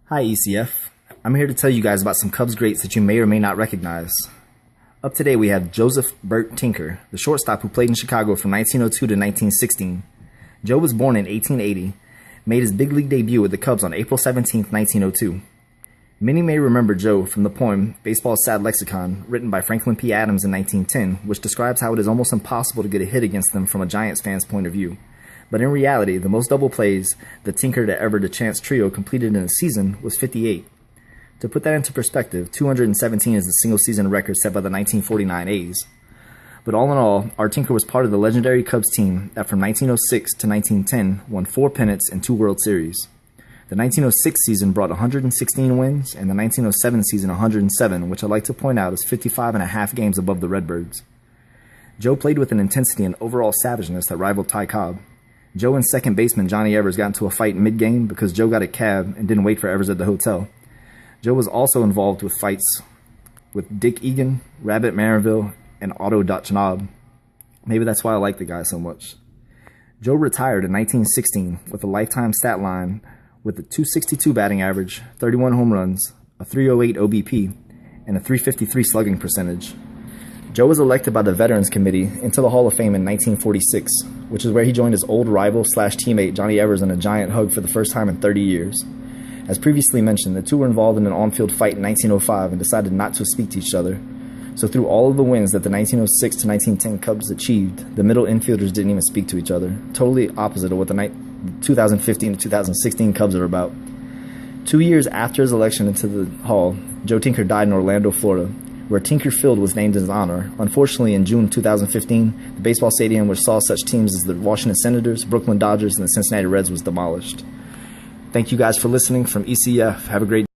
Hi ECF. I'm here to tell you guys about some Cubs greats that you may or may not recognize. Up today we have Joseph Burt Tinker, the shortstop who played in Chicago from 1902 to 1916. Joe was born in 1880, made his big league debut with the Cubs on April 17, 1902. Many may remember Joe from the poem Baseball's Sad Lexicon, written by Franklin P. Adams in 1910, which describes how it is almost impossible to get a hit against them from a Giants fan's point of view. But in reality, the most double plays the Tinker to ever DeChance trio completed in a season was 58. To put that into perspective, 217 is the single-season record set by the 1949 A's. But all in all, our Tinker was part of the legendary Cubs team that from 1906 to 1910 won 4 pennants and 2 World Series. The 1906 season brought 116 wins, and the 1907 season 107, which I'd like to point out is 55.5 games above the Redbirds. Joe played with an intensity and overall savageness that rivaled Ty Cobb. Joe and second baseman Johnny Evers got into a fight mid-game because Joe got a cab and didn't wait for Evers at the hotel. Joe was also involved with fights with Dick Egan, Rabbit Marinville, and Otto Dotchnob. Maybe that's why I like the guy so much. Joe retired in 1916 with a lifetime stat line with a .262 batting average, 31 home runs, a .308 OBP, and a .353 slugging percentage. Joe was elected by the Veterans Committee into the Hall of Fame in 1946, which is where he joined his old rival/teammate Johnny Evers in a giant hug for the first time in 30 years. As previously mentioned, the two were involved in an on-field fight in 1905 and decided not to speak to each other. So through all of the wins that the 1906 to 1910 Cubs achieved, the middle infielders didn't even speak to each other, totally opposite of what the 2015 to 2016 Cubs are about. 2 years after his election into the Hall, Joe Tinker died in Orlando, Florida, where Tinker Field was named in his honor. Unfortunately, in June 2015, the baseball stadium which saw such teams as the Washington Senators, Brooklyn Dodgers, and the Cincinnati Reds was demolished. Thank you guys for listening from ECF. Have a great day.